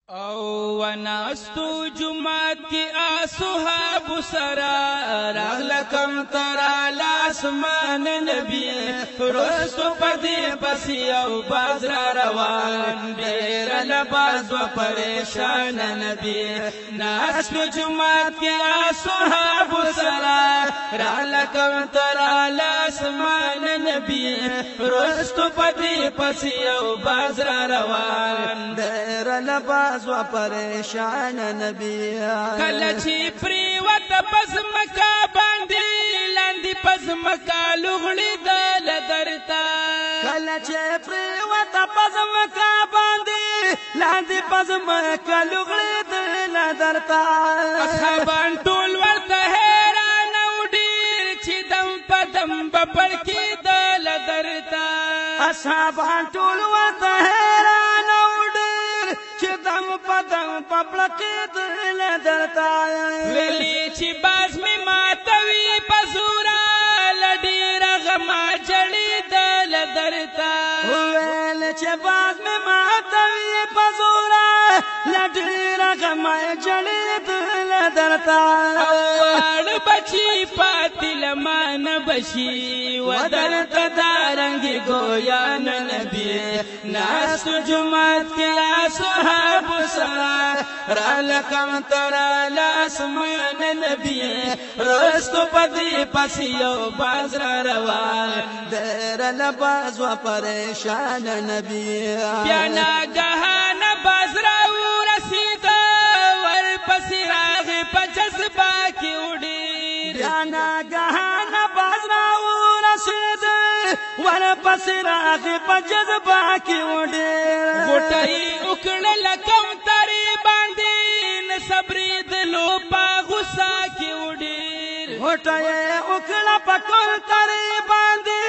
او وناستو جمعات کی اصحاب سرا راغلکم ترا لاسمان نبی رستو پدی پسی او بازرا روان دیر لباز و پریشان نبی ناستو جمعات کی اصحاب سرا راغلکم ترا لاسمان نبی رستو پدی پسی او بازرا روان دیر لباز و پریشان نبی کلچی پریوت پزمکا باندی لاندی پزمکا لغلی دل درتا کلچی پریوت پزمکا باندی لاندی پزمکا لغلی دل درتا اصحابان ټول ورته حیران او ډیر چې دم پدم بپړکی دل درتا اصحابان ټول ورته حیران او ډیر چې دم پدم پپړکی دل درتا ویلی چې باز می ماتوي پزورا لډیر غما جړی دل درتا ویل چې باز می ماتوي پزورا لډیر غما جړی دل درتا اوړ بچی پاتل مان بشي ودرت دارنګ گویا نبی ناس جمعات کې اصحاب سرا رالکم ترا لاسمان نبی رستو پدی پسیو بازرا روان دیر لباز و پریشان نبی بیا ناگهان بازرا ورسید ور پسی راغ په جذبه کې وډیر بیا ناگهان بازرا ورسید ور پسی راغ په جذبه کې وډیر غټي وکړل کم تری باندې صبرې دلو په غصه کې وډیر غټي وکړل په کول تری باندې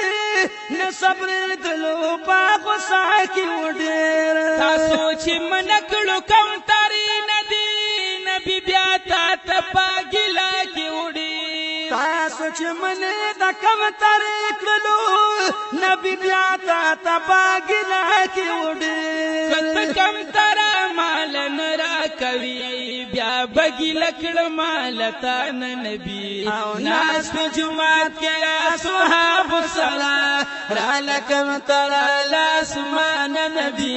نه صبرې دلو په غصه کې وډیر تاسو چې منکړو کم تری ندی نبی بیا تا تپاګلا کې وډیر تاسو چې منې د کم تری کړلو نبی بیا تا تپاګلا کې وډیر کته کم ترا مال نرا کوي بیا بګی لکړ مال تا نبی ناس په جمعات کې اصحاب سلا را لکم ترا لاسمان نبی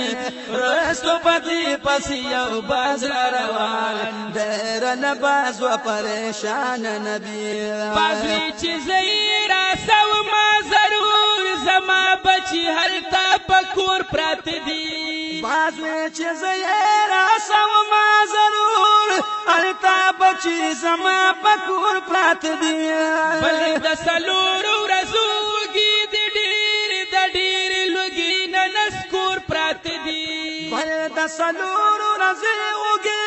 رستو پتی پسی او بازرا روان دیر لباز و پریشان نبی بازوی چې زیرا سو ما ضرور زما بچی هلتا پکور پرات دی بازوی چې زیرا سو ما ضرور هلتا بچی زما پکور پرات دی بل د سلور ورزوږي د ډیر لوګي نسکور پرات دی بل د سلور ورزوږي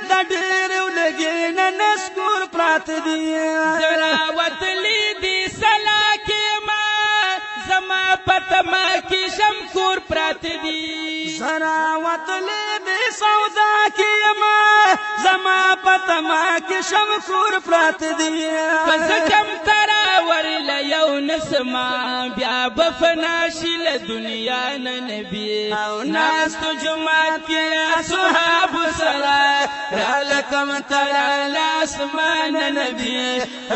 د ډیر لوګي نسکور پرات دی زرا وتلی دی سلا کې ما زما پتما کې شمکور پرات دی زرا وتلی دی سودا کې ما زما پتما کې شمکور پرات دی کم ترا ورل یو نسما بیا بفنا شل دنیا نبی او ناس تو جمعات کې اصحاب سرا رالکم ترا لاسمان نبی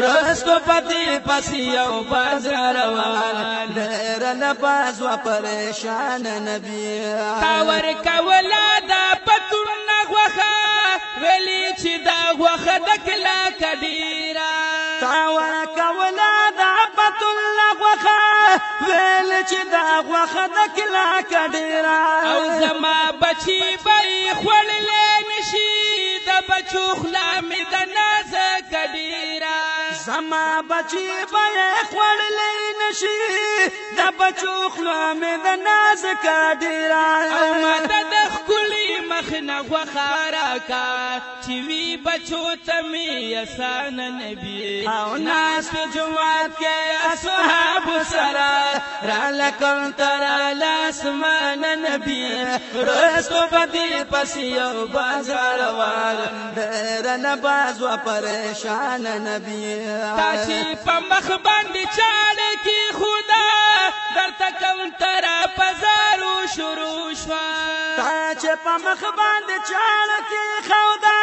رستو پتی پسی او بازرا روان دیر لباز و پریشان نبی تاور کولا دا پتون نغوخا ویلی چې دا غوخه دکلا کډیرا تاور کولا دا پتون نغوخا ویلی چې دا غوخه دکلا کډیرا او زما بچی بای خوړلې نشي د بچو خلا مې د ناز کډیرا زما بچی بای خوړلې نشي د بچو خلا مې د ناز کډیرا او ماته د خولي مخ نه غوخاره کا چې وی بچو ته می آسان نبی او ناس په جمعات کې اصحاب سرا را لکم ترا لاسمان نبی رستو پتی پسی او بازار وال دیر لباز و پریشان نبی تاسی په مخ باندې چاړه کې خدا درته کوم ترا پزارو شروع شوا تا چې په مخ باندې چاړه کېښوده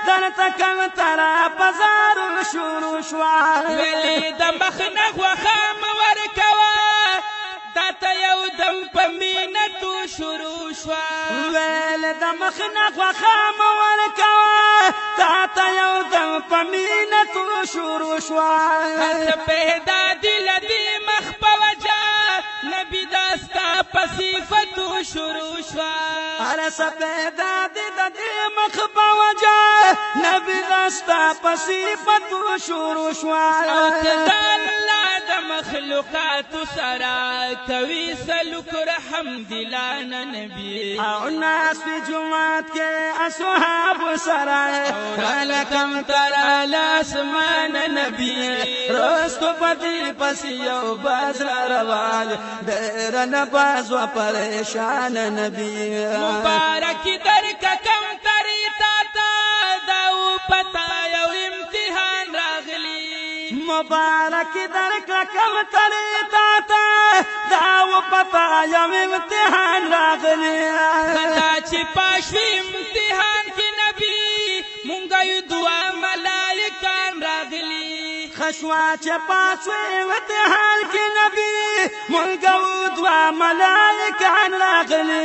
درته کوم ترا پزارو شروع شوا ویلې د مخ نه غوښه مه ورکوه دا ته یو دم په مینه تو شروع شوا ویلې د مخ نه غوښه مه ورکوه تا ته یو دم په مینه تو شروع شوا هڅه پیدا دي له دې مخ په وجه نبي دا ستا په صفتو شروع شوا هر څه پیدا دي د دې مخ په وجه نبي دا ستا په صفتو شروع شوا او ته د الله د مخلوقاتو سره کوي سلوک رحم دلانه نبي او ناس په جماعت کې اصحاب سره رالکم تر لاسمان نبی رستو پتی پس یو باز روان ډېر نه باز و پریشان نبی مبارک درک کم تری تا داو پتا یو امتحان راغلی مبارک درک کم تری تا داو پتا یو امتحان راغلی خدا چې پاشوی امتحان کې نبی مونږ یو دعا ملائکان راغلی خشوا چې پاسوی امتحان کې نبی مونږ یو دعا ملائکان راغلی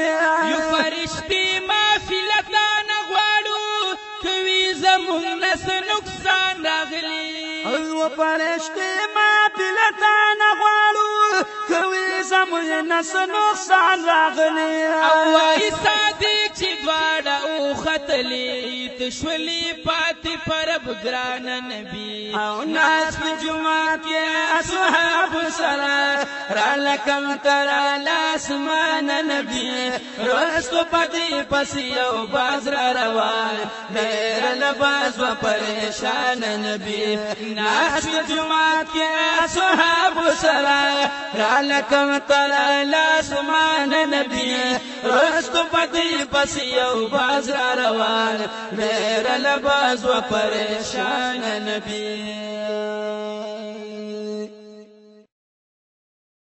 یو فرشتي مافلتان غواړو کوي زمونږ نس نقصان راغلی او فرشتي مافلتان غواړو کوي زمونږ نس نقصان راغلی او وای صادق چې دواړه وختلي تشولي پاتې پرب ګران نبی او ناس په جمعه کې اصحاب سره رالکم تر لاسمان نبی رستو پتی پس یو باز را روان ډېر لباس و پریشان نبی ناس په جمعه کې اصحاب سره رالکم تر لاسمان نبی رستو پتی پس یو باز را روان ډېر لباس و پریشان نبی